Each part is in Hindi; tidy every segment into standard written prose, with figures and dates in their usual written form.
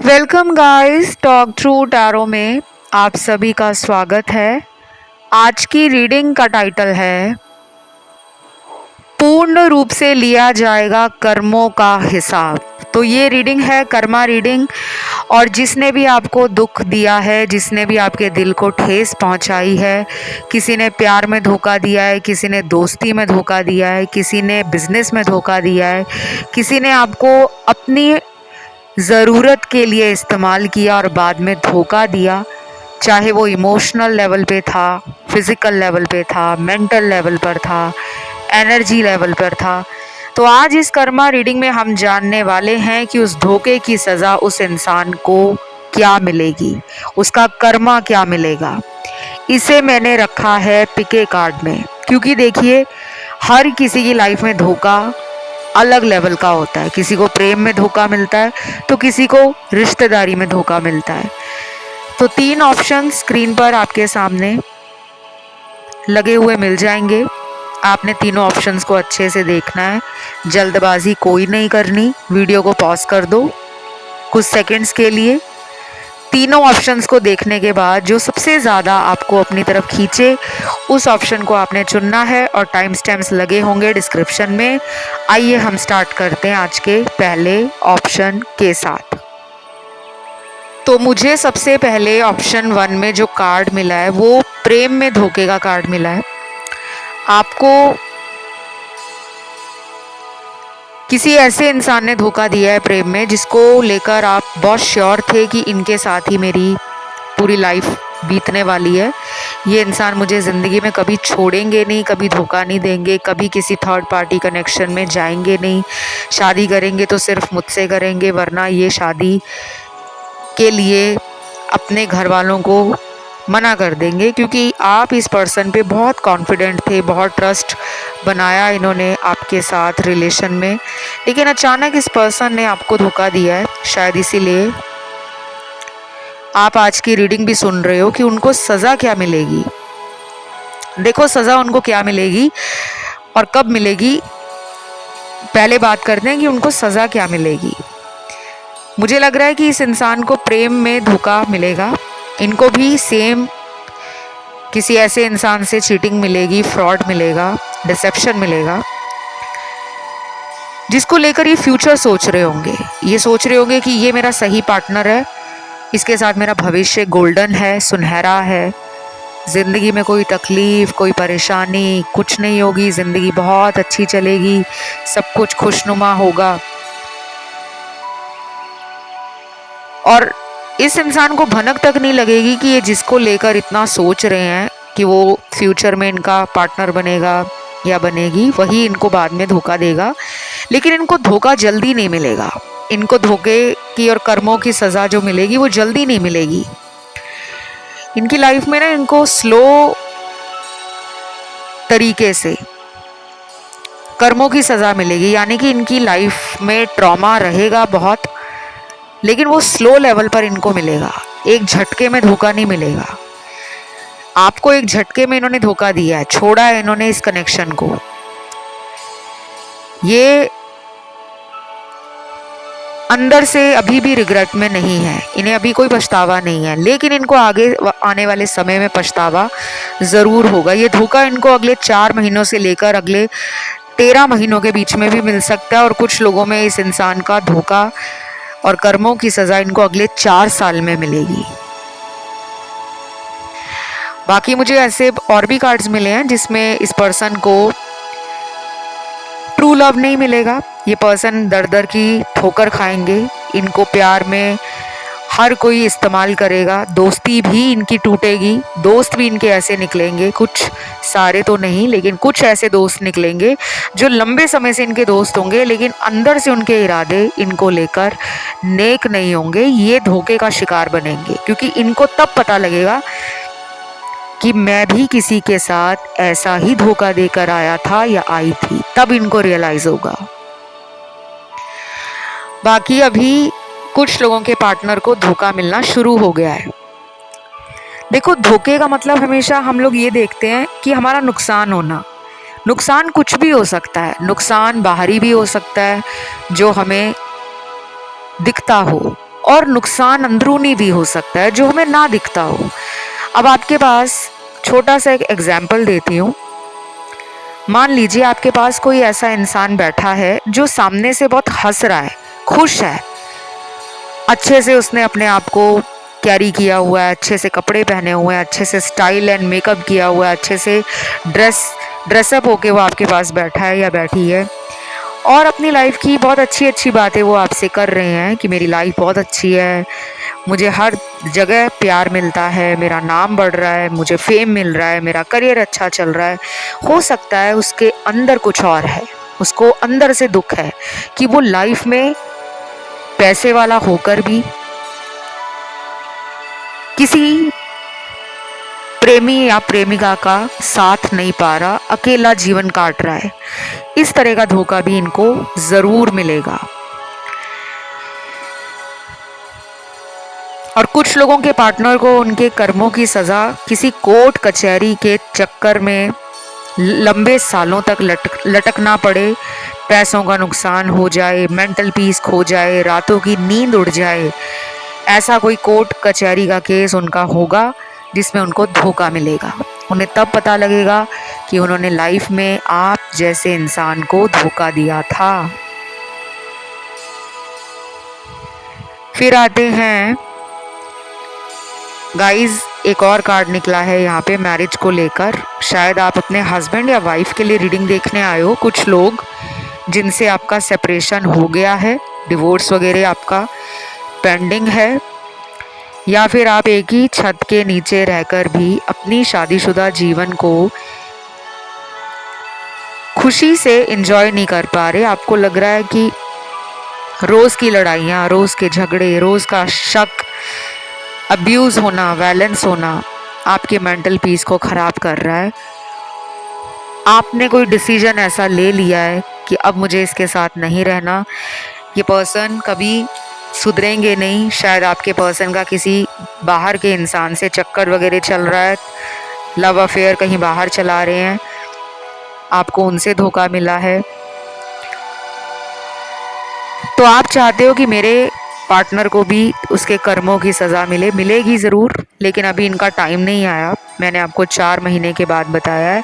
Welcome guys, talk true tarot में आप सभी का स्वागत है। आज की रीडिंग का टाइटल है पूर्ण रूप से लिया जाएगा कर्मों का हिसाब। तो ये रीडिंग है कर्मा रीडिंग। और जिसने भी आपको दुख दिया है, जिसने भी आपके दिल को ठेस पहुंचाई है, किसी ने प्यार में धोखा दिया है, किसी ने दोस्ती में धोखा दिया है, किसी ने बिजनेस में धोखा दिया है, किसी ने आपको अपनी ज़रूरत के लिए इस्तेमाल किया और बाद में धोखा दिया, चाहे वो इमोशनल लेवल पे था, फिज़िकल लेवल पे था, मेंटल लेवल पर था, एनर्जी लेवल पर था। तो आज इस कर्मा रीडिंग में हम जानने वाले हैं कि उस धोखे की सज़ा उस इंसान को क्या मिलेगी, उसका कर्मा क्या मिलेगा। इसे मैंने रखा है पिके कार्ड में, क्योंकि देखिए हर किसी की लाइफ में धोखा अलग लेवल का होता है। किसी को प्रेम में धोखा मिलता है तो किसी को रिश्तेदारी में धोखा मिलता है। तो 3 ऑप्शन स्क्रीन पर आपके सामने लगे हुए मिल जाएंगे। आपने तीनों ऑप्शंस को अच्छे से देखना है, जल्दबाजी कोई नहीं करनी। वीडियो को पॉज कर दो कुछ सेकंड्स के लिए। तीनों ऑप्शंस को देखने के बाद जो सबसे ज़्यादा आपको अपनी तरफ खींचे उस ऑप्शन को आपने चुनना है, और टाइम स्टैम्प्स लगे होंगे डिस्क्रिप्शन में। आइए हम स्टार्ट करते हैं आज के पहले ऑप्शन के साथ। तो मुझे सबसे पहले ऑप्शन 1 में जो कार्ड मिला है वो प्रेम में धोखे का कार्ड मिला है। आपको किसी ऐसे इंसान ने धोखा दिया है प्रेम में, जिसको लेकर आप बहुत श्योर थे कि इनके साथ ही मेरी पूरी लाइफ बीतने वाली है। ये इंसान मुझे ज़िंदगी में कभी छोड़ेंगे नहीं, कभी धोखा नहीं देंगे, कभी किसी थर्ड पार्टी कनेक्शन में जाएंगे नहीं। शादी करेंगे तो सिर्फ मुझसे करेंगे, वरना ये शादी के लिए अपने घर वालों को मना कर देंगे। क्योंकि आप इस पर्सन पे बहुत कॉन्फिडेंट थे, बहुत ट्रस्ट बनाया इन्होंने आपके साथ रिलेशन में, लेकिन अचानक इस पर्सन ने आपको धोखा दिया है। शायद इसीलिए आप आज की रीडिंग भी सुन रहे हो कि उनको सज़ा क्या मिलेगी। देखो सज़ा उनको क्या मिलेगी और कब मिलेगी, पहले बात करते हैं कि उनको सज़ा क्या मिलेगी। मुझे लग रहा है कि इस इंसान को प्रेम में धोखा मिलेगा। इनको भी सेम किसी ऐसे इंसान से चीटिंग मिलेगी, फ्रॉड मिलेगा, डिसेप्शन मिलेगा, जिसको लेकर ये फ्यूचर सोच रहे होंगे। ये सोच रहे होंगे कि ये मेरा सही पार्टनर है, इसके साथ मेरा भविष्य गोल्डन है, सुनहरा है, ज़िंदगी में कोई तकलीफ़, कोई परेशानी कुछ नहीं होगी, ज़िंदगी बहुत अच्छी चलेगी, सब कुछ खुशनुमा होगा। और इस इंसान को भनक तक नहीं लगेगी कि ये जिसको लेकर इतना सोच रहे हैं कि वो फ्यूचर में इनका पार्टनर बनेगा या बनेगी, वही इनको बाद में धोखा देगा। लेकिन इनको धोखा जल्दी नहीं मिलेगा। इनको धोखे की और कर्मों की सज़ा जो मिलेगी वो जल्दी नहीं मिलेगी। इनकी लाइफ में ना इनको स्लो तरीके से कर्मों की सज़ा मिलेगी। यानी कि इनकी लाइफ में ट्रॉमा रहेगा बहुत, लेकिन वो स्लो लेवल पर इनको मिलेगा। एक झटके में धोखा नहीं मिलेगा। आपको एक झटके में इन्होंने धोखा दिया है, छोड़ा है इन्होंने इस कनेक्शन को। ये अंदर से अभी भी रिग्रेट में नहीं है, इन्हें अभी कोई पछतावा नहीं है, लेकिन इनको आगे आने वाले समय में पछतावा ज़रूर होगा। ये धोखा इनको अगले 4 महीनों से लेकर अगले 13 महीनों के बीच में भी मिल सकता है, और कुछ लोगों में इस इंसान का धोखा और कर्मों की सज़ा इनको अगले 4 साल में मिलेगी। बाकी मुझे ऐसे और भी कार्ड्स मिले हैं जिसमें इस पर्सन को ट्रू लव नहीं मिलेगा। ये पर्सन दर दर की ठोकर खाएंगे। इनको प्यार में हर कोई इस्तेमाल करेगा, दोस्ती भी इनकी टूटेगी। दोस्त भी इनके ऐसे निकलेंगे, कुछ सारे तो नहीं लेकिन कुछ ऐसे दोस्त निकलेंगे जो लंबे समय से इनके दोस्त होंगे, लेकिन अंदर से उनके इरादे इनको लेकर नेक नहीं होंगे। ये धोखे का शिकार बनेंगे, क्योंकि इनको तब पता लगेगा कि मैं भी किसी के साथ ऐसा ही धोखा देकर आया था या आई थी, तब इनको रियलाइज होगा। बाकी अभी कुछ लोगों के पार्टनर को धोखा मिलना शुरू हो गया है। देखो धोखे का मतलब हमेशा हम लोग ये देखते हैं कि हमारा नुकसान होना। नुकसान कुछ भी हो सकता है, नुकसान बाहरी भी हो सकता है जो हमें दिखता हो, और नुकसान अंदरूनी भी हो सकता है जो हमें ना दिखता हो। अब आपके पास छोटा सा एक एग्जाम्पल देती हूँ। मान लीजिए आपके पास कोई ऐसा इंसान बैठा है जो सामने से बहुत हंस रहा है, खुश है, अच्छे से उसने अपने आप को कैरी किया हुआ है, अच्छे से कपड़े पहने हुए हैं, अच्छे से स्टाइल एंड मेकअप किया हुआ है, अच्छे से ड्रेसअप होके वो आपके पास बैठा है या बैठी है और अपनी लाइफ की बहुत अच्छी अच्छी बातें वो आपसे कर रहे हैं कि मेरी लाइफ बहुत अच्छी है, मुझे हर जगह प्यार मिलता है, मेरा नाम बढ़ रहा है, मुझे फेम मिल रहा है, मेरा करियर अच्छा चल रहा है। हो सकता है उसके अंदर कुछ और है, उसको अंदर से दुख है कि वो लाइफ में पैसे वाला होकर भी किसी प्रेमी या प्रेमिका का साथ नहीं पा रहा, अकेला जीवन काट रहा है। इस तरह का धोखा भी इनको जरूर मिलेगा। और कुछ लोगों के पार्टनर को उनके कर्मों की सजा किसी कोर्ट कचहरी के चक्कर में लंबे सालों तक लटकना पड़े, पैसों का नुकसान हो जाए, मेंटल पीस खो जाए, रातों की नींद उड़ जाए। ऐसा कोई कोर्ट कचहरी का केस उनका होगा जिसमें उनको धोखा मिलेगा। उन्हें तब पता लगेगा कि उन्होंने लाइफ में आप जैसे इंसान को धोखा दिया था। फिर आते हैं गाइस, एक और कार्ड निकला है यहाँ पे मैरिज को लेकर। शायद आप अपने हस्बैंड या वाइफ के लिए रीडिंग देखने आए हो। कुछ लोग जिनसे आपका सेपरेशन हो गया है, डिवोर्स वगैरह आपका पेंडिंग है, या फिर आप एक ही छत के नीचे रहकर भी अपनी शादीशुदा जीवन को खुशी से एंजॉय नहीं कर पा रहे। आपको लग रहा है कि रोज़ की लड़ाइयाँ, रोज़ के झगड़े, रोज़ का शक, अब्यूज़ होना, वायलेंस होना आपके मेंटल पीस को ख़राब कर रहा है। आपने कोई डिसीजन ऐसा ले लिया है कि अब मुझे इसके साथ नहीं रहना। ये पर्सन कभी सुधरेंगे नहीं। शायद आपके पर्सन का किसी बाहर के इंसान से चक्कर वगैरह चल रहा है, लव अफेयर कहीं बाहर चला रहे हैं, आपको उनसे धोखा मिला है। तो आप चाहते हो कि मेरे पार्टनर को भी उसके कर्मों की सज़ा मिलेगी ज़रूर, लेकिन अभी इनका टाइम नहीं आया। मैंने आपको 4 महीने के बाद बताया है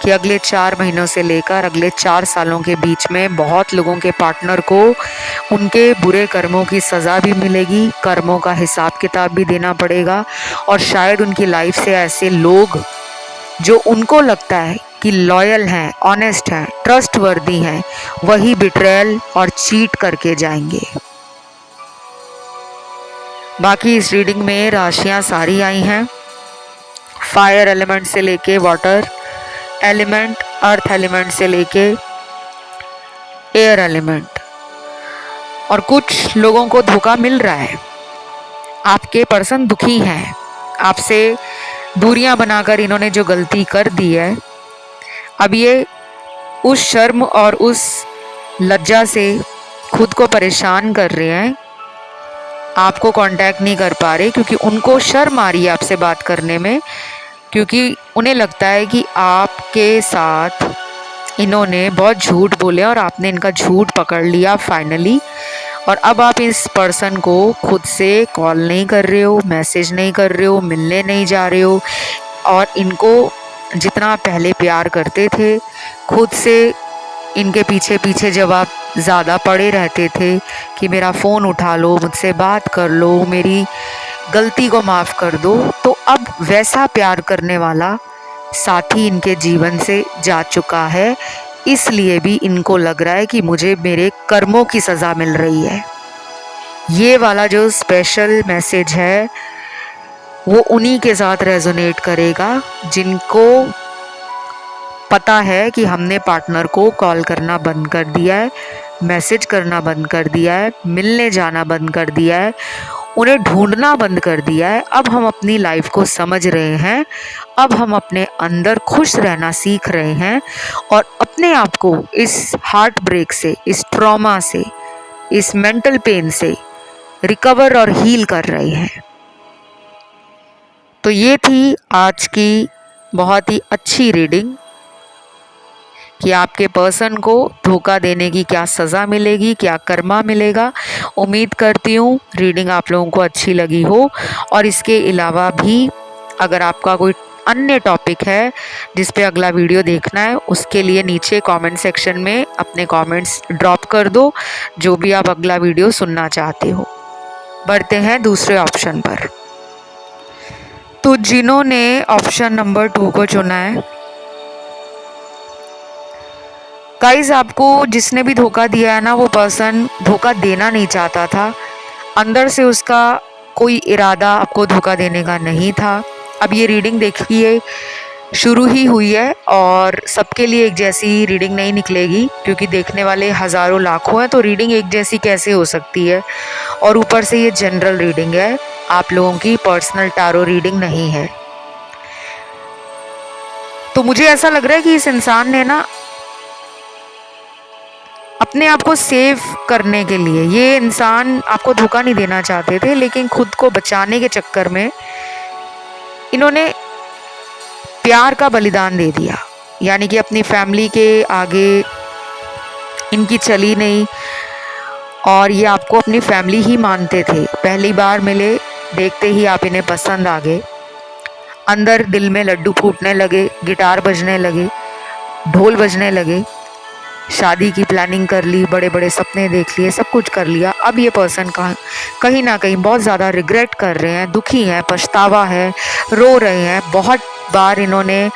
कि अगले 4 महीनों से लेकर अगले 4 सालों के बीच में बहुत लोगों के पार्टनर को उनके बुरे कर्मों की सज़ा भी मिलेगी, कर्मों का हिसाब किताब भी देना पड़ेगा। और शायद उनकी लाइफ से ऐसे लोग जो उनको लगता है कि लॉयल हैं, ऑनेस्ट हैं, ट्रस्टवर्दी हैं, वही बिट्रेयल और चीट करके जाएंगे। बाकी इस रीडिंग में राशियां सारी आई हैं, फायर एलिमेंट से लेके वाटर एलिमेंट, अर्थ एलिमेंट से लेके एयर एलिमेंट। और कुछ लोगों को धोखा मिल रहा है, आपके पर्सन दुखी हैं, आपसे दूरियां बनाकर इन्होंने जो गलती कर दी है, अब ये उस शर्म और उस लज्जा से खुद को परेशान कर रहे हैं, आपको कांटेक्ट नहीं कर पा रहे क्योंकि उनको शर्म आ रही है आपसे बात करने में, क्योंकि उन्हें लगता है कि आपके साथ इन्होंने बहुत झूठ बोले और आपने इनका झूठ पकड़ लिया फाइनली। और अब आप इस पर्सन को खुद से कॉल नहीं कर रहे हो, मैसेज नहीं कर रहे हो, मिलने नहीं जा रहे हो, और इनको जितना पहले प्यार करते थे, खुद से इनके पीछे पीछे जब आप ज़्यादा पड़े रहते थे कि मेरा फ़ोन उठा लो, मुझसे बात कर लो, मेरी गलती को माफ़ कर दो, तो अब वैसा प्यार करने वाला साथी इनके जीवन से जा चुका है। इसलिए भी इनको लग रहा है कि मुझे मेरे कर्मों की सज़ा मिल रही है। ये वाला जो स्पेशल मैसेज है वो उन्हीं के साथ रेजोनेट करेगा जिनको पता है कि हमने पार्टनर को कॉल करना बंद कर दिया है, मैसेज करना बंद कर दिया है, मिलने जाना बंद कर दिया है, उन्हें ढूंढना बंद कर दिया है। अब हम अपनी लाइफ को समझ रहे हैं, अब हम अपने अंदर खुश रहना सीख रहे हैं और अपने आप को इस हार्ट ब्रेक से, इस ट्रॉमा से, इस मेंटल पेन से रिकवर और हील कर रहे हैं। तो ये थी आज की बहुत ही अच्छी रीडिंग कि आपके पर्सन को धोखा देने की क्या सज़ा मिलेगी, क्या कर्मा मिलेगा। उम्मीद करती हूँ रीडिंग आप लोगों को अच्छी लगी हो। और इसके अलावा भी अगर आपका कोई अन्य टॉपिक है जिस पे अगला वीडियो देखना है, उसके लिए नीचे कमेंट सेक्शन में अपने कमेंट्स ड्रॉप कर दो, जो भी आप अगला वीडियो सुनना चाहते हो। बढ़ते हैं दूसरे ऑप्शन पर। तो जिन्होंने ऑप्शन नंबर 2 को चुना है, गाइस आपको जिसने भी धोखा दिया है ना, वो पर्सन धोखा देना नहीं चाहता था। अंदर से उसका कोई इरादा आपको धोखा देने का नहीं था। अब ये रीडिंग देखिए शुरू ही हुई है और सबके लिए एक जैसी रीडिंग नहीं निकलेगी, क्योंकि देखने वाले हज़ारों लाखों हैं, तो रीडिंग एक जैसी कैसे हो सकती है। और ऊपर से ये जनरल रीडिंग है, आप लोगों की पर्सनल टारो रीडिंग नहीं है। तो मुझे ऐसा लग रहा है कि इस इंसान ने ना अपने आप को सेव करने के लिए, ये इंसान आपको धोखा नहीं देना चाहते थे, लेकिन खुद को बचाने के चक्कर में इन्होंने प्यार का बलिदान दे दिया। यानी कि अपनी फैमिली के आगे इनकी चली नहीं, और ये आपको अपनी फैमिली ही मानते थे। पहली बार मिले, देखते ही आप इन्हें पसंद आ गए। अंदर दिल में लड्डू फूटने लगे, गिटार बजने लगे, ढोल बजने लगे, शादी की प्लानिंग कर ली, बड़े बड़े सपने देख लिए, सब कुछ कर लिया। अब ये पर्सन कहीं ना कहीं बहुत ज़्यादा रिग्रेट कर रहे हैं, दुखी हैं, पछतावा है, रो रहे हैं। बहुत बार इन्होंने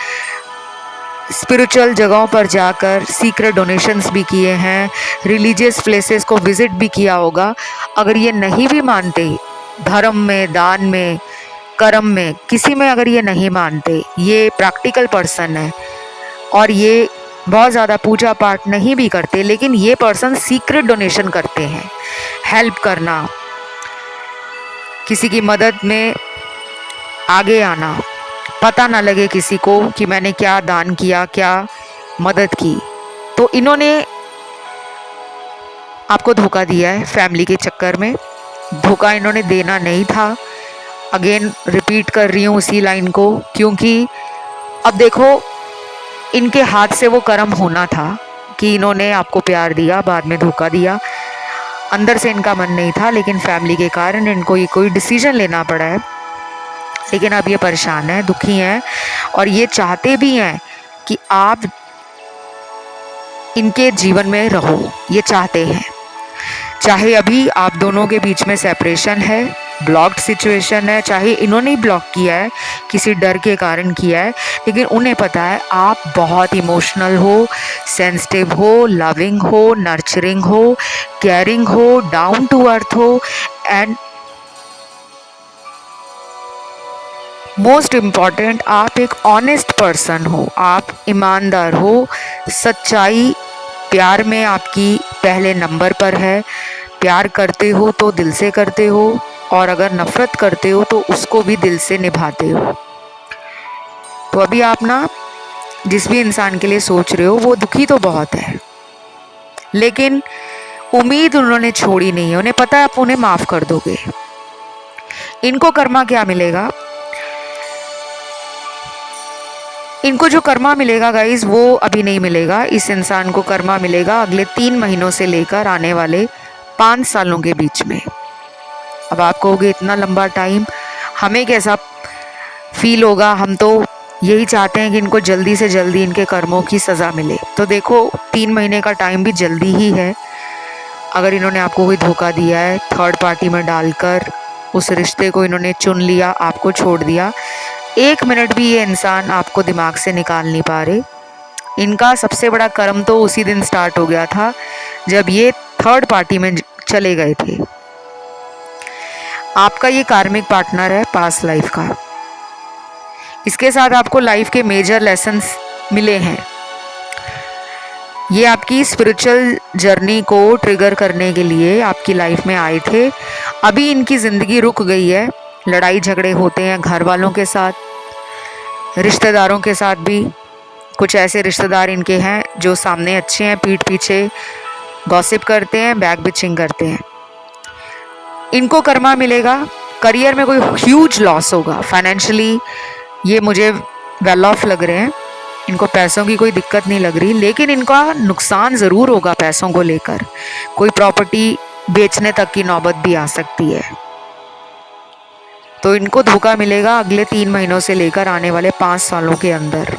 स्पिरिचुअल जगहों पर जाकर सीक्रेट डोनेशंस भी किए हैं, रिलीजियस प्लेसेस को विज़िट भी किया होगा। अगर ये नहीं भी मानते, धर्म में, दान में, कर्म में, किसी में अगर ये नहीं मानते, ये प्रैक्टिकल पर्सन है और ये बहुत ज़्यादा पूजा पाठ नहीं भी करते, लेकिन ये पर्सन सीक्रेट डोनेशन करते हैं। हेल्प करना, किसी की मदद में आगे आना, पता ना लगे किसी को कि मैंने क्या दान किया, क्या मदद की। तो इन्होंने आपको धोखा दिया है फैमिली के चक्कर में। धोखा इन्होंने देना नहीं था। अगेन रिपीट कर रही हूँ उसी लाइन को, क्योंकि अब देखो इनके हाथ से वो कर्म होना था कि इन्होंने आपको प्यार दिया, बाद में धोखा दिया। अंदर से इनका मन नहीं था, लेकिन फैमिली के कारण इनको ये कोई डिसीजन लेना पड़ा है। लेकिन अब ये परेशान है, दुखी हैं, और ये चाहते भी हैं कि आप इनके जीवन में रहो। ये चाहते हैं, चाहे अभी आप दोनों के बीच में सेपरेशन है, ब्लॉक्ड सिचुएशन है, चाहे इन्होंने ही ब्लॉक किया है, किसी डर के कारण किया है, लेकिन उन्हें पता है आप बहुत इमोशनल हो, सेंसिटिव हो, लविंग हो, नर्चरिंग हो, केयरिंग हो, डाउन टू अर्थ हो, एंड मोस्ट इम्पॉर्टेंट आप एक ऑनेस्ट पर्सन हो, आप ईमानदार हो। सच्चाई प्यार में आपकी पहले नंबर पर है। प्यार करते हो तो दिल से करते हो, और अगर नफ़रत करते हो तो उसको भी दिल से निभाते हो। तो अभी आप ना जिस भी इंसान के लिए सोच रहे हो, वो दुखी तो बहुत है, लेकिन उम्मीद उन्होंने छोड़ी नहीं है। उन्हें पता है आप उन्हें माफ़ कर दोगे। इनको कर्मा क्या मिलेगा? इनको जो कर्मा मिलेगा गाइज, वो अभी नहीं मिलेगा। इस इंसान को कर्मा मिलेगा अगले 3 महीनों से लेकर आने वाले 5 सालों के बीच में। अब आप कहोगे इतना लंबा टाइम, हमें कैसा फील होगा? हम तो यही चाहते हैं कि इनको जल्दी से जल्दी इनके कर्मों की सज़ा मिले। तो देखो 3 महीने का टाइम भी जल्दी ही है। अगर इन्होंने आपको कोई धोखा दिया है, थर्ड पार्टी में डालकर उस रिश्ते को इन्होंने चुन लिया, आपको छोड़ दिया, 1 मिनट भी ये इंसान आपको दिमाग से निकाल नहीं पा रहे। इनका सबसे बड़ा कर्म तो उसी दिन स्टार्ट हो गया था जब ये थर्ड पार्टी में चले गए थे। आपका ये कार्मिक पार्टनर है पास्ट लाइफ का। इसके साथ आपको लाइफ के मेजर लेसन्स मिले हैं। ये आपकी स्पिरिचुअल जर्नी को ट्रिगर करने के लिए आपकी लाइफ में आए थे। अभी इनकी ज़िंदगी रुक गई है। लड़ाई झगड़े होते हैं घर वालों के साथ, रिश्तेदारों के साथ भी। कुछ ऐसे रिश्तेदार इनके हैं जो सामने अच्छे हैं, पीठ पीछे गॉसिप करते हैं, बैक बिचिंग करते हैं। इनको कर्मा मिलेगा। करियर में कोई ह्यूज लॉस होगा, फाइनेंशियली ये मुझे वेल ऑफ लग रहे हैं। इनको पैसों की कोई दिक्कत नहीं लग रही, लेकिन इनका नुकसान ज़रूर होगा पैसों को लेकर। कोई प्रॉपर्टी बेचने तक की नौबत भी आ सकती है। तो इनको धोखा मिलेगा अगले 3 महीनों से लेकर आने वाले 5 सालों के अंदर।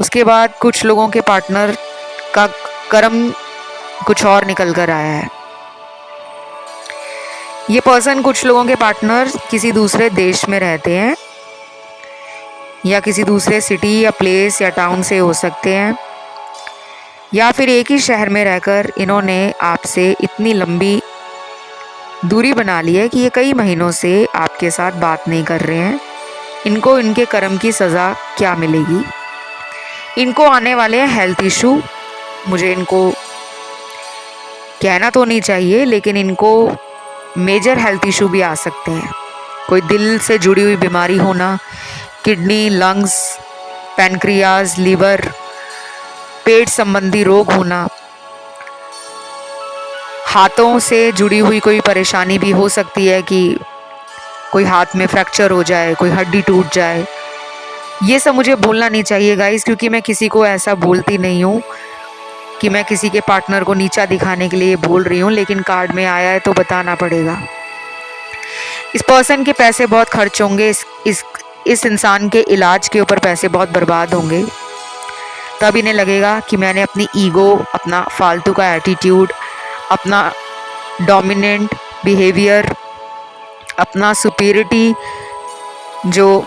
उसके बाद कुछ लोगों के पार्टनर का कर्म कुछ और निकल कर आया है। ये पर्सन, कुछ लोगों के पार्टनर किसी दूसरे देश में रहते हैं या किसी दूसरे सिटी या प्लेस या टाउन से हो सकते हैं, या फिर एक ही शहर में रहकर इन्होंने आपसे इतनी लंबी दूरी बना ली है कि ये कई महीनों से आपके साथ बात नहीं कर रहे हैं। इनको इनके कर्म की सज़ा क्या मिलेगी? इनको आने वाले हैं हेल्थ इशू। मुझे इनको कहना तो नहीं चाहिए, लेकिन इनको मेजर हेल्थ इशू भी आ सकते हैं। कोई दिल से जुड़ी हुई बीमारी होना, किडनी, लंग्स, पैनक्रियाज, लीवर, पेट संबंधी रोग होना, हाथों से जुड़ी हुई कोई परेशानी भी हो सकती है कि कोई हाथ में फ्रैक्चर हो जाए, कोई हड्डी टूट जाए। ये सब मुझे बोलना नहीं चाहिए गाइस, क्योंकि मैं किसी को ऐसा बोलती नहीं हूँ कि मैं किसी के पार्टनर को नीचा दिखाने के लिए बोल रही हूँ, लेकिन कार्ड में आया है तो बताना पड़ेगा। इस पर्सन के पैसे बहुत खर्च होंगे, इस इंसान के इलाज के ऊपर पैसे बहुत बर्बाद होंगे। तब इन्हें लगेगा कि मैंने अपनी ईगो, अपना फालतू का एटीट्यूड, अपना डोमिनेंट बिहेवियर, अपना सुपीरियरिटी जो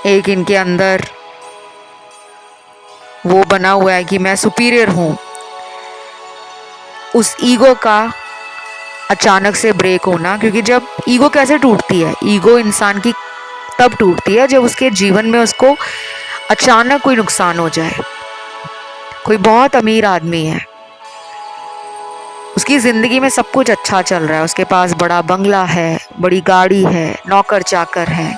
एक इनके अंदर वो बना हुआ है कि मैं सुपीरियर हूँ, उस ईगो का अचानक से ब्रेक होना। क्योंकि जब ईगो कैसे टूटती है, ईगो इंसान की तब टूटती है जब उसके जीवन में उसको अचानक कोई नुकसान हो जाए। कोई बहुत अमीर आदमी है, उसकी ज़िंदगी में सब कुछ अच्छा चल रहा है, उसके पास बड़ा बंगला है, बड़ी गाड़ी है, नौकर चाकर है,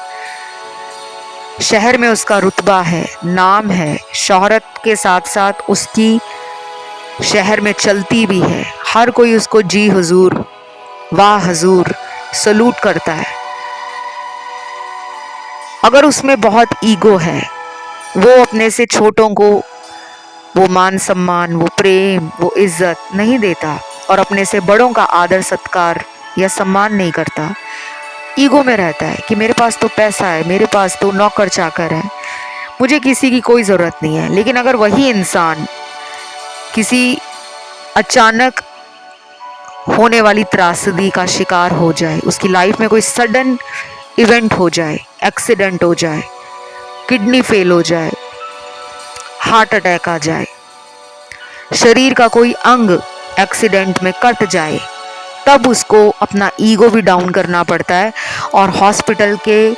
शहर में उसका रुतबा है, नाम है, शोहरत के साथ साथ उसकी शहर में चलती भी है। हर कोई उसको जी हुजूर, वाह हुजूर सलूट करता है। अगर उसमें बहुत ईगो है, वो अपने से छोटों को वो मान सम्मान, वो प्रेम, वो इज्जत नहीं देता और अपने से बड़ों का आदर सत्कार या सम्मान नहीं करता। ईगो में रहता है कि मेरे पास तो पैसा है, मेरे पास तो नौकर चाकर है, मुझे किसी की कोई ज़रूरत नहीं है। लेकिन अगर वही इंसान किसी अचानक होने वाली त्रासदी का शिकार हो जाए, उसकी लाइफ में कोई सडन इवेंट हो जाए, एक्सीडेंट हो जाए, किडनी फेल हो जाए, हार्ट अटैक आ जाए, शरीर का कोई अंग एक्सीडेंट में कट जाए, तब उसको अपना ईगो भी डाउन करना पड़ता है। और हॉस्पिटल के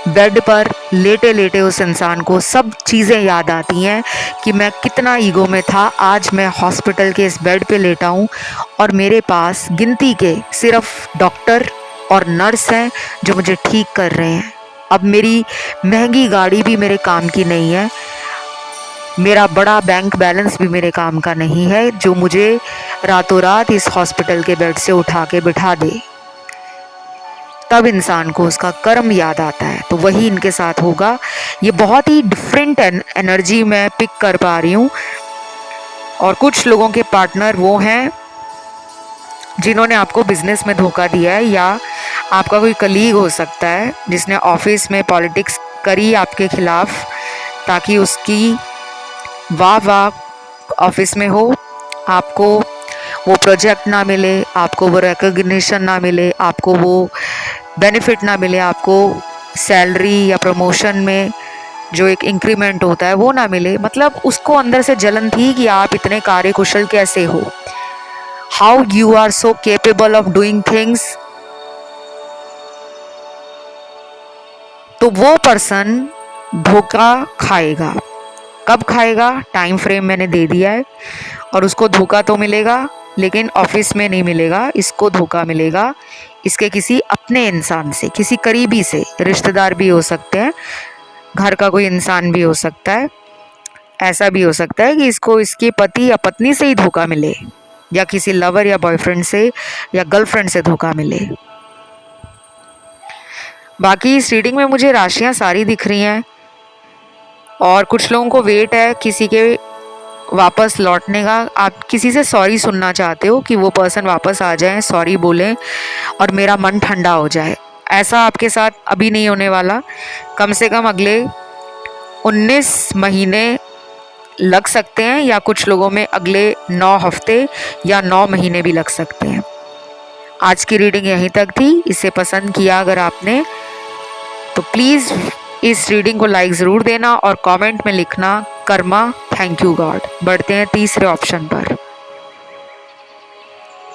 बेड पर लेटे लेटे उस इंसान को सब चीज़ें याद आती हैं कि मैं कितना ईगो में था। आज मैं हॉस्पिटल के इस बेड पे लेटा हूँ और मेरे पास गिनती के सिर्फ डॉक्टर और नर्स हैं जो मुझे ठीक कर रहे हैं। अब मेरी महंगी गाड़ी भी मेरे काम की नहीं है, मेरा बड़ा बैंक बैलेंस भी मेरे काम का नहीं है जो मुझे रातों रात इस हॉस्पिटल के बेड से उठा के बिठा दे। तब इंसान को उसका कर्म याद आता है। तो वही इनके साथ होगा। ये बहुत ही डिफरेंट एनर्जी मैं पिक कर पा रही हूँ। और कुछ लोगों के पार्टनर वो हैं जिन्होंने आपको बिजनेस में धोखा दिया है, या आपका कोई कलीग हो सकता है जिसने ऑफिस में पॉलिटिक्स करी आपके खिलाफ ताकि उसकी वाह वाह ऑफिस में हो, आपको वो प्रोजेक्ट ना मिले, आपको वो रिकॉग्निशन ना मिले, आपको वो बेनिफिट ना मिले, आपको सैलरी या प्रमोशन में जो एक इंक्रीमेंट होता है वो ना मिले। मतलब उसको अंदर से जलन थी कि आप इतने कार्यकुशल कैसे हो, how you are so capable of doing things. तो वो पर्सन धोखा खाएगा। कब खाएगा? टाइम फ्रेम मैंने दे दिया है। और उसको धोखा तो मिलेगा, लेकिन ऑफिस में नहीं मिलेगा, इसको धोखा मिलेगा इसके किसी अपने इंसान से, किसी करीबी से। रिश्तेदार भी हो सकते हैं, घर का कोई इंसान भी हो सकता है। ऐसा भी हो सकता है कि इसको इसके पति या पत्नी से ही धोखा मिले, या किसी लवर या बॉयफ्रेंड से या गर्लफ्रेंड से धोखा मिले। बाकी इस रीडिंग में मुझे राशियां सारी दिख रही हैं। और कुछ लोगों को वेट है किसी के वापस लौटने का। आप किसी से सॉरी सुनना चाहते हो कि वो पर्सन वापस आ जाए, सॉरी बोलें और मेरा मन ठंडा हो जाए। ऐसा आपके साथ अभी नहीं होने वाला, कम से कम अगले 19 महीने लग सकते हैं, या कुछ लोगों में अगले 9 हफ्ते या 9 महीने भी लग सकते हैं। आज की रीडिंग यहीं तक थी। इसे पसंद किया अगर आपने तो प्लीज़ इस रीडिंग को लाइक ज़रूर देना और कमेंट में लिखना कर्मा थैंक यू गॉड। बढ़ते हैं तीसरे ऑप्शन पर।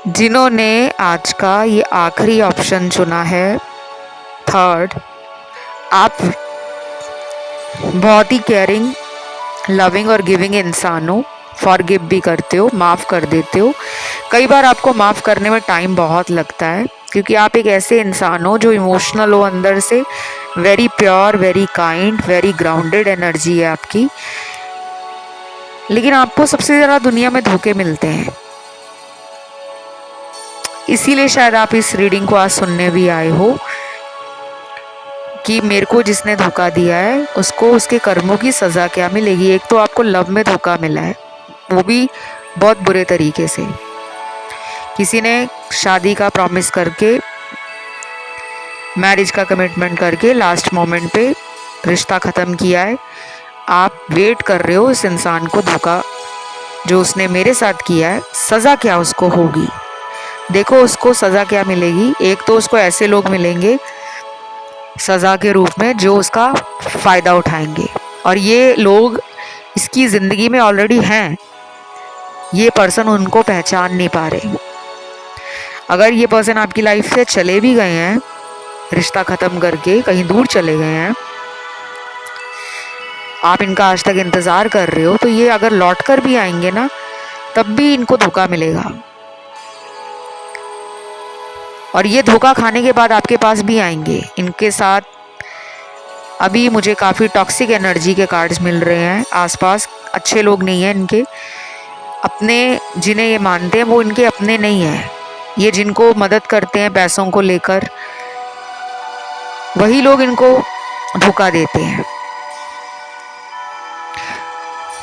जिन्होंने आज का ये आखिरी ऑप्शन चुना है थर्ड, आप बहुत ही केयरिंग, लविंग और गिविंग इंसान हो। फॉरगिव भी करते हो, माफ़ कर देते हो। कई बार आपको माफ़ करने में टाइम बहुत लगता है, क्योंकि आप एक ऐसे इंसान हो जो इमोशनल हो अंदर से। Very pure, very kind, very grounded energy है आपकी। लेकिन आपको सबसे ज़्यादा दुनिया में धोखे मिलते हैं, इसीलिए शायद आप इस रीडिंग को आज सुनने भी आए हो कि मेरे को जिसने धोखा दिया है उसको उसके कर्मों की सज़ा क्या मिलेगी। एक तो आपको लव में धोखा मिला है, वो भी बहुत बुरे तरीके से। किसी ने शादी का प्रॉमिस करके, मैरिज का कमिटमेंट करके लास्ट मोमेंट पे रिश्ता ख़त्म किया है। आप वेट कर रहे हो इस इंसान को धोखा जो उसने मेरे साथ किया है, सज़ा क्या उसको होगी। देखो उसको सज़ा क्या मिलेगी। एक तो उसको ऐसे लोग मिलेंगे सज़ा के रूप में जो उसका फ़ायदा उठाएंगे, और ये लोग इसकी ज़िंदगी में ऑलरेडी हैं। ये पर्सन उनको पहचान नहीं पा रहे। अगर ये पर्सन आपकी लाइफ से चले भी गए हैं, रिश्ता ख़त्म करके कहीं दूर चले गए हैं, आप इनका आज तक इंतज़ार कर रहे हो, तो ये अगर लौट कर भी आएंगे ना, तब भी इनको धोखा मिलेगा। और ये धोखा खाने के बाद आपके पास भी आएंगे। इनके साथ अभी मुझे काफ़ी टॉक्सिक एनर्जी के कार्ड्स मिल रहे हैं। आसपास अच्छे लोग नहीं हैं इनके। अपने जिन्हें ये मानते हैं वो इनके अपने नहीं हैं। ये जिनको मदद करते हैं पैसों को लेकर, वही लोग इनको धोखा देते हैं।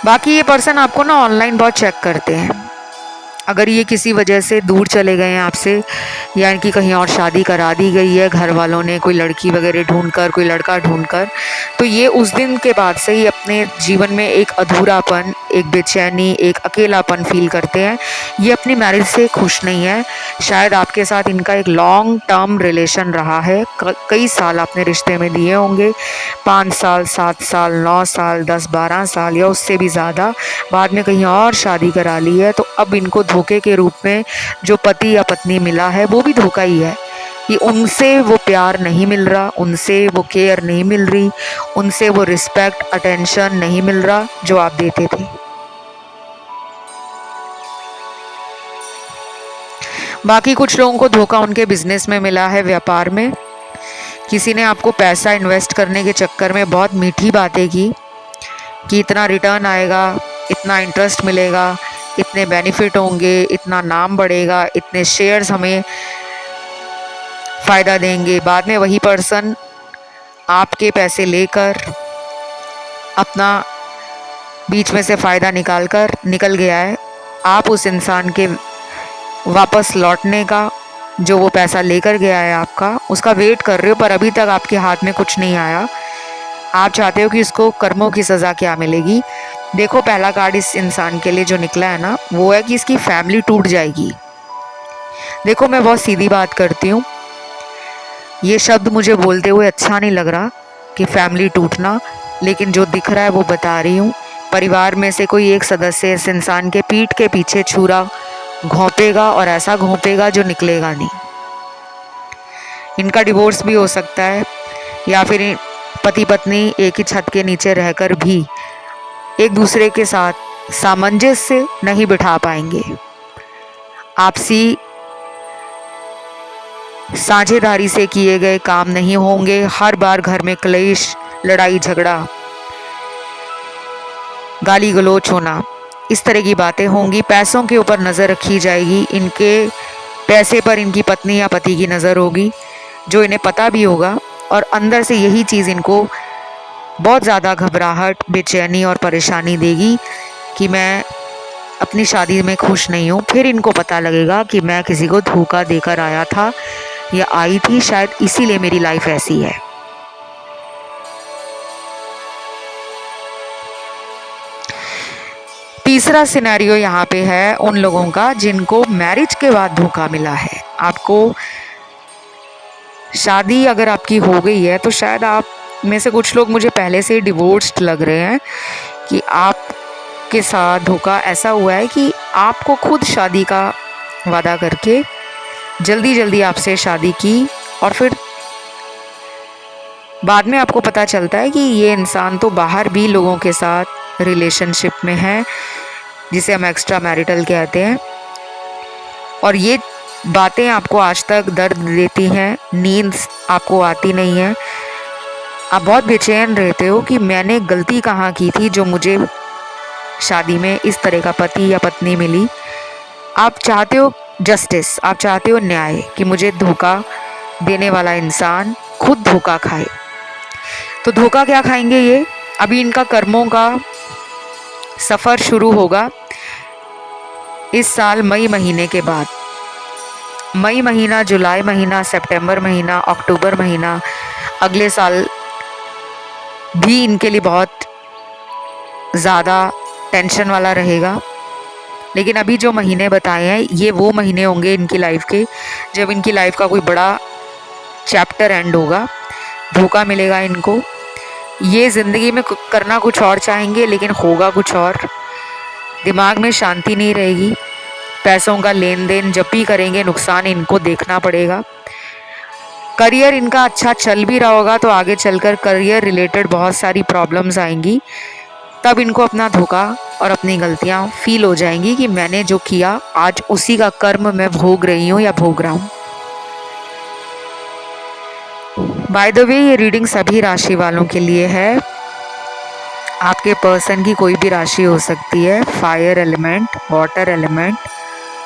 बाकी ये पर्सन आपको ना ऑनलाइन बहुत चेक करते हैं। अगर ये किसी वजह से दूर चले गए हैं आपसे, या इनकी कहीं और शादी करा दी गई है घर वालों ने, कोई लड़की वगैरह ढूंढकर, कोई लड़का ढूंढकर, तो ये उस दिन के बाद से ही अपने जीवन में एक अधूरापन, एक बेचैनी, एक अकेलापन फील करते हैं। ये अपनी मैरिज से खुश नहीं है। शायद आपके साथ इनका एक लॉन्ग टर्म रिलेशन रहा है। कई साल आपने रिश्ते में दिए होंगे, 5 साल, 7 साल, 9 साल, 10-12 साल या उससे भी ज़्यादा। बाद में कहीं और शादी करा ली है, तो अब इनको धोखे के रूप में जो पति या पत्नी मिला है वो भी धोखा ही है। कि उनसे वो प्यार नहीं मिल रहा, उनसे वो केयर नहीं मिल रही, उनसे वो रिस्पेक्ट, अटेंशन नहीं मिल रहा जो आप देते थे। बाकी कुछ लोगों को धोखा उनके बिजनेस में मिला है, व्यापार में। किसी ने आपको पैसा इन्वेस्ट करने के चक्कर में बहुत मीठी बातें की कि इतना रिटर्न आएगा, इतना इंटरेस्ट मिलेगा, इतने बेनिफिट होंगे, इतना नाम बढ़ेगा, इतने शेयर्स हमें फ़ायदा देंगे। बाद में वही पर्सन आपके पैसे लेकर अपना बीच में से फ़ायदा निकल गया है। आप उस इंसान के वापस लौटने का, जो वो पैसा लेकर गया है आपका, उसका वेट कर रहे हो, पर अभी तक आपके हाथ में कुछ नहीं आया। आप चाहते हो कि इसको कर्मों की सज़ा क्या मिलेगी। देखो पहला कार्ड इस इंसान के लिए जो निकला है ना, वो है कि इसकी फैमिली टूट जाएगी। देखो मैं बहुत सीधी बात करती हूँ, ये शब्द मुझे बोलते हुए अच्छा नहीं लग रहा कि फैमिली टूटना, लेकिन जो दिख रहा है वो बता रही हूँ। परिवार में से कोई एक सदस्य इस इंसान के पीठ के पीछे छुरा घोंपेगा, और ऐसा घोंपेगा जो निकलेगा नहीं। इनका डिवोर्स भी हो सकता है, या फिर पति पत्नी एक ही छत के नीचे रहकर भी एक दूसरे के साथ सामंजस्य नहीं बिठा पाएंगे। आपसी साझेदारी से किए गए काम नहीं होंगे। हर बार घर में क्लेश, लड़ाई झगड़ा, गाली गलौज होना, इस तरह की बातें होंगी। पैसों के ऊपर नज़र रखी जाएगी। इनके पैसे पर इनकी पत्नी या पति की नज़र होगी, जो इन्हें पता भी होगा, और अंदर से यही चीज़ इनको बहुत ज़्यादा घबराहट, बेचैनी और परेशानी देगी कि मैं अपनी शादी में खुश नहीं हूँ। फिर इनको पता लगेगा कि मैं किसी को धोखा देकर आया था या आई थी, शायद इसीलिए मेरी लाइफ ऐसी है। तीसरा सिनेरियो यहाँ पे है उन लोगों का जिनको मैरिज के बाद धोखा मिला है। आपको शादी अगर आपकी हो गई है तो शायद आप में से कुछ लोग मुझे पहले से ही डिवोर्स्ड लग रहे हैं कि आपके साथ धोखा ऐसा हुआ है कि आपको खुद शादी का वादा करके जल्दी जल्दी आपसे शादी की और फिर बाद में आपको पता चलता है कि ये इंसान तो बाहर भी लोगों के साथ रिलेशनशिप में है, जिसे हम एक्स्ट्रा मैरिटल कहते हैं। और ये बातें आपको आज तक दर्द देती हैं, नींद आपको आती नहीं है, आप बहुत बेचैन रहते हो कि मैंने गलती कहाँ की थी जो मुझे शादी में इस तरह का पति या पत्नी मिली। आप चाहते हो जस्टिस, आप चाहते हो न्याय, कि मुझे धोखा देने वाला इंसान खुद धोखा खाए। तो धोखा क्या खाएंगे ये? अभी इनका कर्मों का सफ़र शुरू होगा इस साल मई महीने के बाद। मई महीना, जुलाई महीना, सितंबर महीना, अक्टूबर महीना, अगले साल भी इनके लिए बहुत ज़्यादा टेंशन वाला रहेगा। लेकिन अभी जो महीने बताए हैं ये वो महीने होंगे इनकी लाइफ के जब इनकी लाइफ का कोई बड़ा चैप्टर एंड होगा। धोखा मिलेगा इनको, ये ज़िंदगी में करना कुछ और चाहेंगे लेकिन होगा कुछ और। दिमाग में शांति नहीं रहेगी, पैसों का लेन देन जब भी करेंगे नुकसान इनको देखना पड़ेगा। करियर इनका अच्छा चल भी रहा होगा तो आगे चलकर करियर रिलेटेड बहुत सारी प्रॉब्लम्स आएंगी, तब इनको अपना धोखा और अपनी गलतियां फील हो जाएंगी कि मैंने जो किया आज उसी का कर्म मैं भोग रही हूँ या भोग रहा हूँ। बाय द वे ये रीडिंग सभी राशि वालों के लिए है। आपके पर्सन की कोई भी राशि हो सकती है, fire element, water element,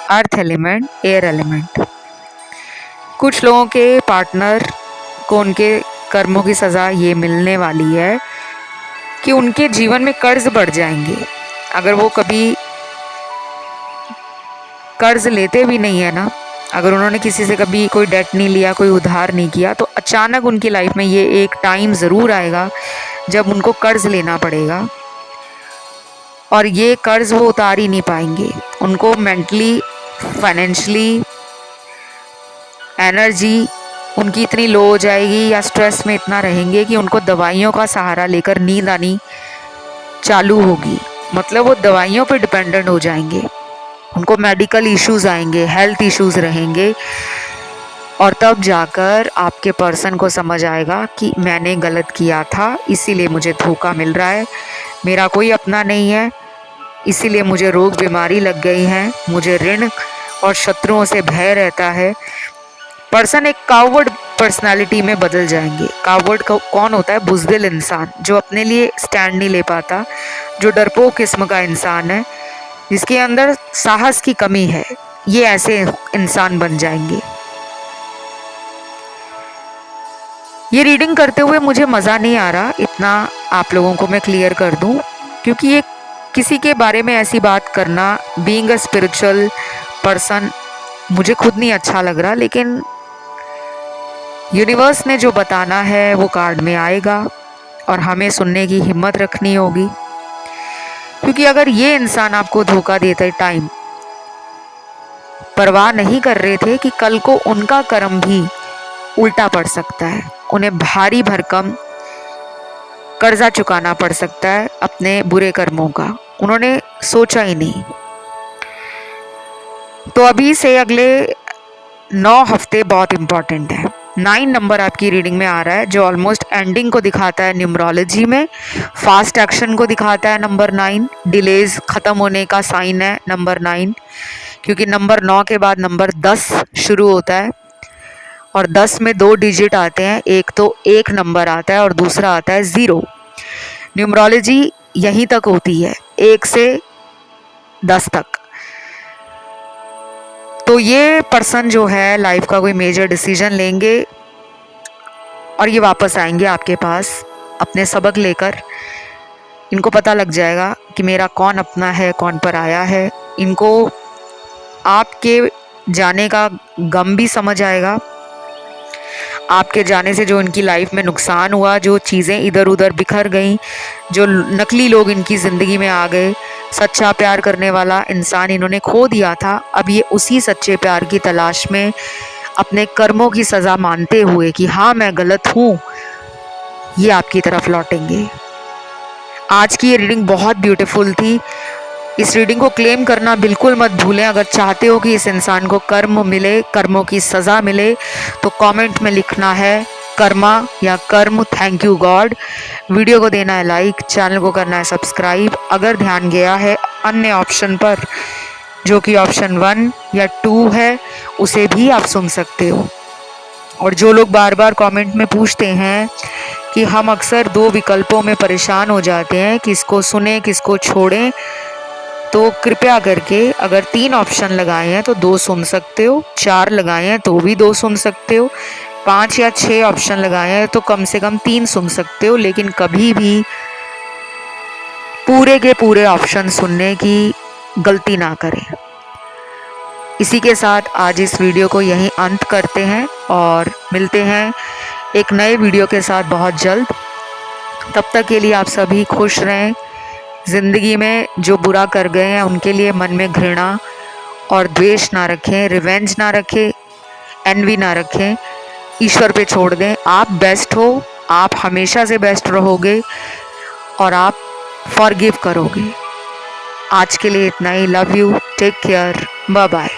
earth element, air element. कुछ लोगों के पार्टनर को उनके कर्मों की सज़ा ये मिलने वाली है कि उनके जीवन में कर्ज बढ़ जाएंगे। अगर वो कभी कर्ज लेते भी नहीं है ना, अगर उन्होंने किसी से कभी कोई डेट नहीं लिया, कोई उधार नहीं किया, तो अचानक उनकी लाइफ में ये एक टाइम ज़रूर आएगा जब उनको कर्ज लेना पड़ेगा और ये कर्ज वो उतार ही नहीं पाएंगे। उनको मेंटली, फाइनेंशियली एनर्जी उनकी इतनी लो हो जाएगी या स्ट्रेस में इतना रहेंगे कि उनको दवाइयों का सहारा लेकर नींद आनी चालू होगी। मतलब वो दवाइयों पर डिपेंडेंट हो जाएंगे, उनको मेडिकल इश्यूज़ आएंगे, हेल्थ इश्यूज़ रहेंगे। और तब जाकर आपके पर्सन को समझ आएगा कि मैंने गलत किया था, इसीलिए मुझे धोखा मिल रहा है, मेरा कोई अपना नहीं है, इसीलिए मुझे रोग बीमारी लग गई है, मुझे ऋण और शत्रुओं से भय रहता है। पर्सन एक कावर्ड पर्सनालिटी में बदल जाएंगे। कावर्ड कौन होता है? बुज़दिल इंसान, जो अपने लिए स्टैंड नहीं ले पाता, जो डरपोक किस्म का इंसान है, जिसके अंदर साहस की कमी है। ये ऐसे इंसान बन जाएंगे। ये रीडिंग करते हुए मुझे मज़ा नहीं आ रहा, इतना आप लोगों को मैं क्लियर कर दूं, क्योंकि ये किसी के बारे में ऐसी बात करना, बीइंग अ स्पिरिचुअल पर्सन, मुझे खुद नहीं अच्छा लग रहा। लेकिन यूनिवर्स ने जो बताना है वो कार्ड में आएगा और हमें सुनने की हिम्मत रखनी होगी। क्योंकि अगर ये इंसान आपको धोखा देते टाइम परवाह नहीं कर रहे थे कि कल को उनका कर्म भी उल्टा पड़ सकता है, उन्हें भारी भरकम कर्जा चुकाना पड़ सकता है अपने बुरे कर्मों का, उन्होंने सोचा ही नहीं। तो अभी से अगले 9 हफ्ते बहुत इंपॉर्टेंट है। 9 नंबर आपकी रीडिंग में आ रहा है, जो ऑलमोस्ट एंडिंग को दिखाता है न्यूमरोलॉजी में, फास्ट एक्शन को दिखाता है नंबर 9, डिलेज ख़त्म होने का साइन है नंबर 9, क्योंकि नंबर 9 के बाद नंबर 10 शुरू होता है और 10 में 2 डिजिट आते हैं, एक तो 1 नंबर आता है और दूसरा आता है 0। न्यूमरोलॉजी यहीं तक होती है, 1 से 10 तक। तो ये पर्सन जो है लाइफ का कोई मेजर डिसीजन लेंगे और ये वापस आएंगे आपके पास अपने सबक लेकर इनको पता लग जाएगा कि मेरा कौन अपना है, कौन पराया है। इनको आपके जाने का गम भी समझ आएगा। आपके जाने से जो इनकी लाइफ में नुकसान हुआ, जो चीज़ें इधर उधर बिखर गईं, जो नकली लोग इनकी ज़िंदगी में आ गए, सच्चा प्यार करने वाला इंसान इन्होंने खो दिया था। अब ये उसी सच्चे प्यार की तलाश में अपने कर्मों की सज़ा मानते हुए कि हाँ मैं गलत हूँ, ये आपकी तरफ लौटेंगे। आज की ये रीडिंग बहुत ब्यूटीफुल थी। इस रीडिंग को क्लेम करना बिल्कुल मत भूलें। अगर चाहते हो कि इस इंसान को कर्म मिले, कर्मों की सज़ा मिले, तो कमेंट में लिखना है कर्मा या कर्म, थैंक यू गॉड। वीडियो को देना है लाइक, चैनल को करना है सब्सक्राइब। अगर ध्यान गया है अन्य ऑप्शन पर, जो कि ऑप्शन 1 या 2 है, उसे भी आप सुन सकते हो। और जो लोग बार बार कमेंट में पूछते हैं कि हम अक्सर 2 विकल्पों में परेशान हो जाते हैं, किसको सुने किसको छोड़ें, तो कृपया करके अगर 3 ऑप्शन लगाए हैं तो 2 सुन सकते हो, 4 लगाए हैं तो भी 2 सुन सकते हो, 5 या 6 ऑप्शन लगाए हैं तो कम से कम 3 सुन सकते हो। लेकिन कभी भी पूरे के पूरे ऑप्शन सुनने की गलती ना करें। इसी के साथ आज इस वीडियो को यहीं अंत करते हैं और मिलते हैं एक नए वीडियो के साथ बहुत जल्द। तब तक के लिए आप सभी खुश रहें। ज़िंदगी में जो बुरा कर गए हैं उनके लिए मन में घृणा और द्वेष ना रखें, रिवेंज ना रखें, एनवी ना रखें। ईश्वर पे छोड़ दें। आप बेस्ट हो, आप हमेशा से बेस्ट रहोगे और आप फॉरगिव करोगे। आज के लिए इतना ही। Love you, take care, bye bye.